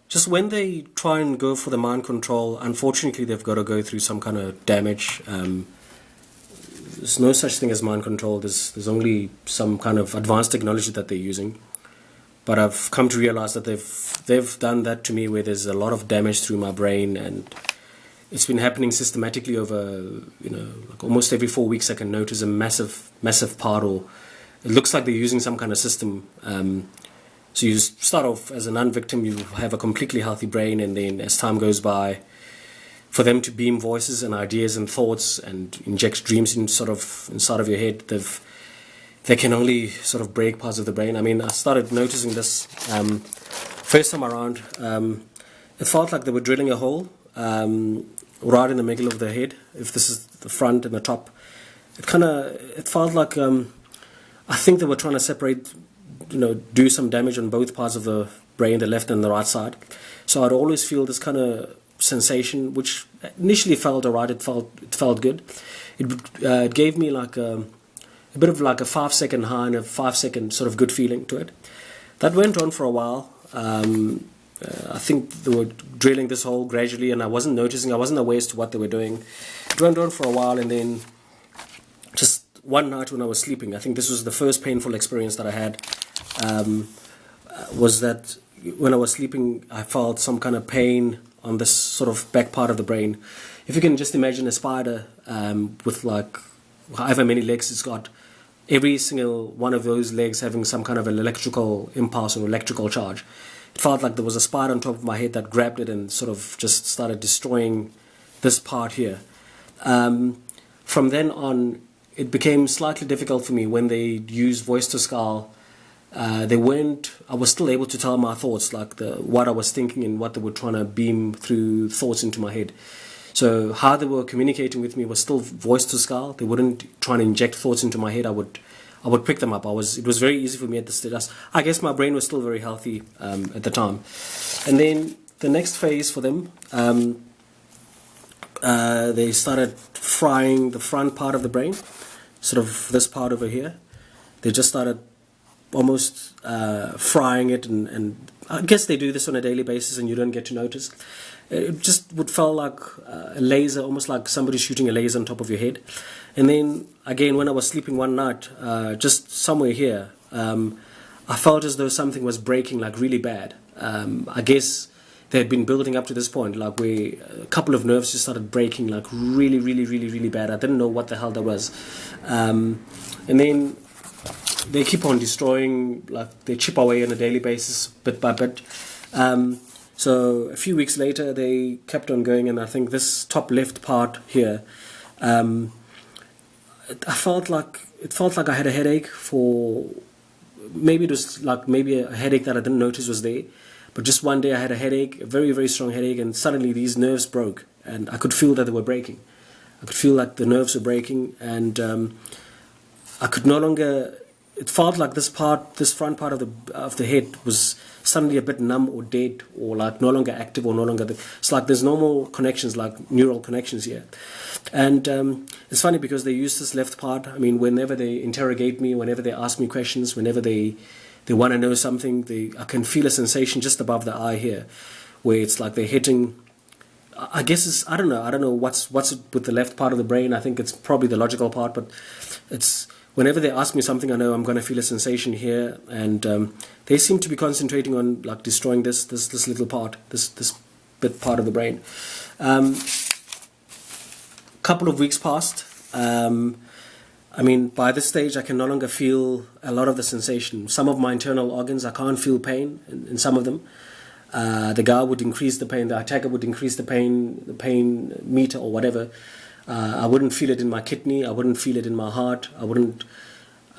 just when they try and go for the mind control, unfortunately, they've got to go through some kind of damage. There's no such thing as mind control. There's only some kind of advanced technology that they're using. But I've come to realize that they've done that to me, where there's a lot of damage through my brain, and it's been happening systematically over, like almost every 4 weeks. I can notice a massive part, or it looks like they're using some kind of system. So you start off as a non-victim, you have a completely healthy brain, and then as time goes by, for them to beam voices and ideas and thoughts and inject dreams inside of your head, they can only sort of break parts of the brain. I mean, I started noticing this first time around. It felt like they were drilling a hole right in the middle of the head. If this is the front and the top, it felt like I think they were trying to separate, do some damage on both parts of the brain, the left and the right side. So I'd always feel this kind of sensation, which initially felt alright. It felt good. It gave me like a bit of like a 5-second high and a 5-second sort of good feeling to it. That went on for a while. I think they were drilling this hole gradually, and I wasn't noticing. I wasn't aware as to what they were doing. It went on for a while, and then just one night when I was sleeping, I think this was the first painful experience that I had, was that when I was sleeping, I felt some kind of pain on this sort of back part of the brain. If you can just imagine a spider with like however many legs it's got, every single one of those legs having some kind of an electrical impulse or electrical charge. It felt like there was a spider on top of my head that grabbed it and sort of just started destroying this part here. From then on, it became slightly difficult for me when they used voice to skull. I was still able to tell my thoughts, like what I was thinking and what they were trying to beam through thoughts into my head. So how they were communicating with me was still voice to skull. They wouldn't try to inject thoughts into my head. I would pick them up. It was very easy for me at the stage. I guess my brain was still very healthy at the time. And then the next phase for them, they started frying the front part of the brain, sort of this part over here. They just started almost frying it, and I guess they do this on a daily basis and you don't get to notice. It just would feel like a laser, almost like somebody shooting a laser on top of your head. And then again, when I was sleeping one night, just somewhere here, I felt as though something was breaking like really bad. I guess they had been building up to this point, like where a couple of nerves just started breaking like really, really, really, really bad. I didn't know what the hell that was. And then they keep on destroying, like they chip away on a daily basis, bit by bit. So a few weeks later, they kept on going, and I think this top left part here, it felt like I had a headache for, maybe it was like maybe a headache that I didn't notice was there, but just one day I had a headache, a very, very strong headache, and suddenly these nerves broke, and I could feel that they were breaking. I could feel like the nerves were breaking, and I could no longer. It felt like this front part of the head was suddenly a bit numb or dead, or like no longer active, or no longer. It's like there's normal connections, like neural connections here. And it's funny because they use this left part. I mean, whenever they interrogate me, whenever they ask me questions, whenever they want to know something, I can feel a sensation just above the eye here, where it's like they're hitting. I guess I don't know what's with the left part of the brain. I think it's probably the logical part, but it's. Whenever they ask me something, I know I'm going to feel a sensation here, and they seem to be concentrating on like destroying this little part, this bit part of the brain. Couple of weeks passed. I mean, by this stage, I can no longer feel a lot of the sensation. Some of my internal organs, I can't feel pain in some of them. The guy would increase the pain, the attacker would increase the pain meter or whatever. I wouldn't feel it in my kidney. I wouldn't feel it in my heart.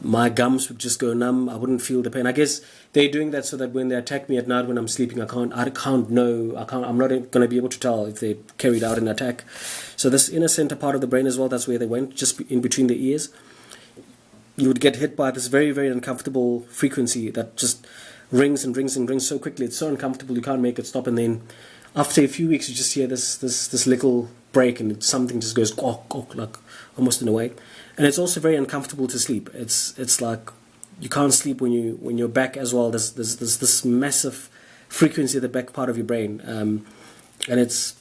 My gums would just go numb. I wouldn't feel the pain. I guess they're doing that so that when they attack me at night when I'm sleeping, I'm not going to be able to tell if they carried out an attack. So this inner center part of the brain as well, that's where they went, just in between the ears. You would get hit by this very, very uncomfortable frequency that just rings and rings and rings so quickly. It's so uncomfortable you can't make it stop. And then after a few weeks, you just hear this little break, and something just goes quack, like almost in a way. And it's also very uncomfortable to sleep. It's like you can't sleep when you're back as well. There's this massive frequency at the back part of your brain, and it's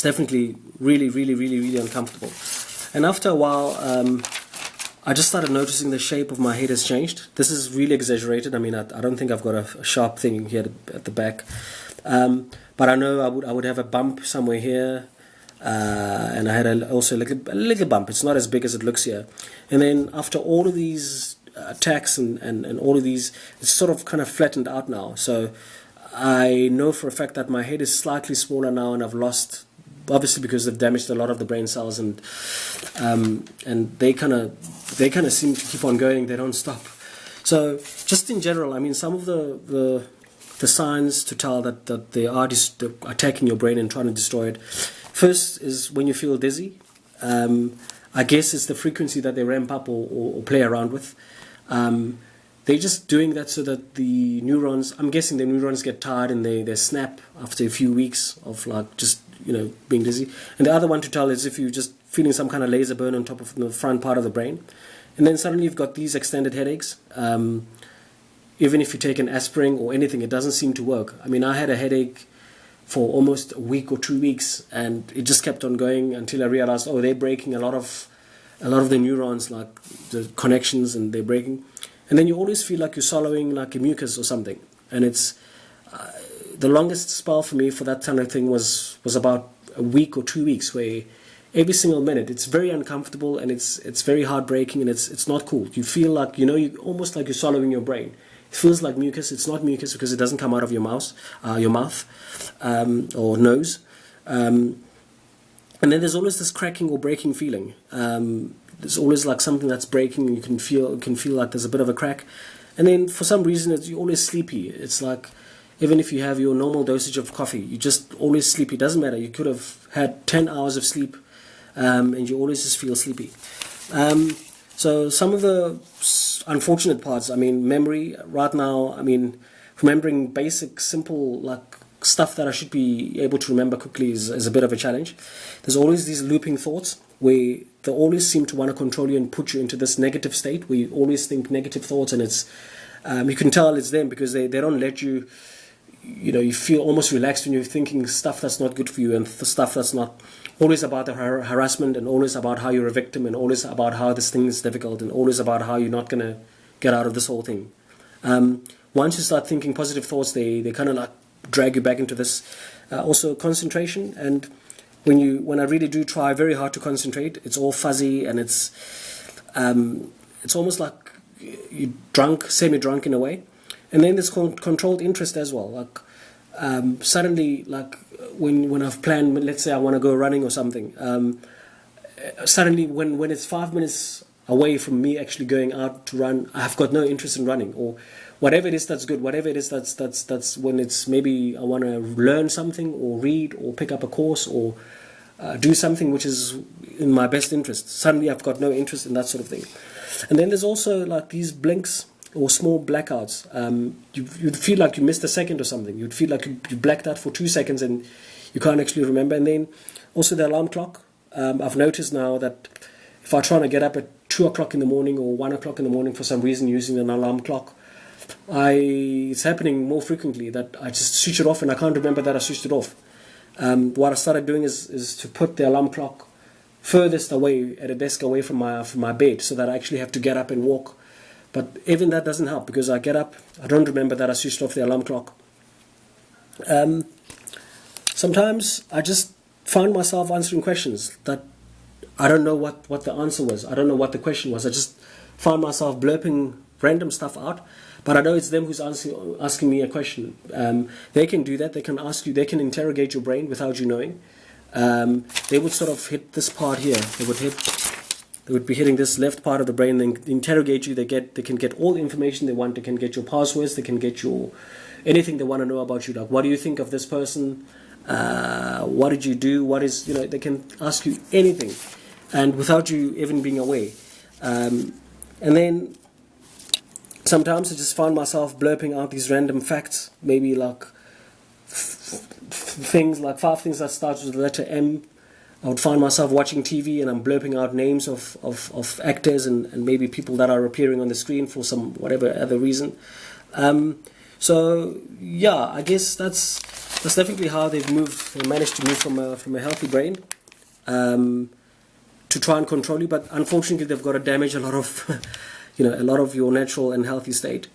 definitely really uncomfortable. And after a while, I just started noticing the shape of my head has changed. This is really exaggerated. I mean, I don't think I've got a sharp thing here at the back, but I know I would have a bump somewhere here. And I had also a little bump. It's not as big as it looks here. And then after all of these attacks and all of these, it's sort of kind of flattened out now. So I know for a fact that my head is slightly smaller now, and I've lost, obviously because they've damaged a lot of the brain cells, and they kind of seem to keep on going. They don't stop. So just in general, I mean, some of the signs to tell that they are attacking your brain and trying to destroy it. First is when you feel dizzy. I guess it's the frequency that they ramp up or play around with. They're just doing that so that the neurons, I'm guessing the neurons get tired and they snap after a few weeks of like just, being dizzy. And the other one to tell is if you're just feeling some kind of laser burn on top of the front part of the brain. And then suddenly you've got these extended headaches. Even if you take an aspirin or anything, it doesn't seem to work. I mean, I had a headache for almost a week or 2 weeks, and it just kept on going until I realized, they're breaking a lot of the neurons, like the connections, and they're breaking. And then you always feel like you're swallowing like a mucus or something. And it's the longest spell for me for that kind of thing was about a week or 2 weeks, where every single minute it's very uncomfortable and it's very heartbreaking, and it's not cool. You feel like you almost like you're swallowing your brain. It feels like mucus. It's not mucus because it doesn't come out of your mouth or nose. And then there's always this cracking or breaking feeling. There's always like something that's breaking, and you can feel like there's a bit of a crack. And then for some reason, you're always sleepy. It's like even if you have your normal dosage of coffee, you're just always sleepy. It doesn't matter. You could have had 10 hours of sleep, and you always just feel sleepy. So some of the unfortunate parts, I mean, memory right now, I mean, remembering basic, simple, like stuff that I should be able to remember quickly is a bit of a challenge. There's always these looping thoughts where they always seem to want to control you and put you into this negative state where you always think negative thoughts, and it's you can tell it's them because they don't let you, you feel almost relaxed when you're thinking stuff that's not good for you and stuff that's not always about the harassment, and always about how you're a victim, and always about how this thing is difficult, and always about how you're not going to get out of this whole thing. Once you start thinking positive thoughts, they kind of like drag you back into this. Also concentration, and when I really do try very hard to concentrate, it's all fuzzy, and it's almost like you're drunk, semi-drunk in a way. And then there's controlled interest as well. Like suddenly, like when I've planned, let's say I want to go running or something, suddenly when it's 5 minutes away from me actually going out to run, I've got no interest in running, or whatever it is that's good, whatever it is that's when it's maybe I want to learn something or read or pick up a course or do something which is in my best interest. Suddenly I've got no interest in that sort of thing. And then there's also like these blinks or small blackouts. You'd feel like you missed a second or something. You'd feel like you blacked out for 2 seconds and you can't actually remember. And then also the alarm clock. I've noticed now that if I try to get up at 2 o'clock in the morning or 1 o'clock in the morning for some reason using an alarm clock, it's happening more frequently that I just switch it off and I can't remember that I switched it off. What I started doing is to put the alarm clock furthest away at a desk away from my bed, so that I actually have to get up and walk. But even that doesn't help, because I get up, I don't remember that I switched off the alarm clock. Sometimes I just find myself answering questions that I don't know what the answer was. I don't know what the question was. I just find myself blurping random stuff out, but I know it's them who's asking me a question. They can do that. They can ask you. They can interrogate your brain without you knowing. They would sort of hit this part here. They would be hitting this left part of the brain. Then interrogate you. They can get all the information they want. They can get your passwords. They can get your anything they want to know about you. Like, what do you think of this person? What did you do? They can ask you anything, and without you even being aware. And then sometimes I just find myself blurping out these random facts, maybe like things like 5 things that start with the letter M. I would find myself watching TV and I'm blurping out names of actors and maybe people that are appearing on the screen for some whatever other reason. So yeah, I guess that's definitely how they've moved. They managed to move from a healthy brain to try and control you, but unfortunately they've got to damage a lot of a lot of your natural and healthy state.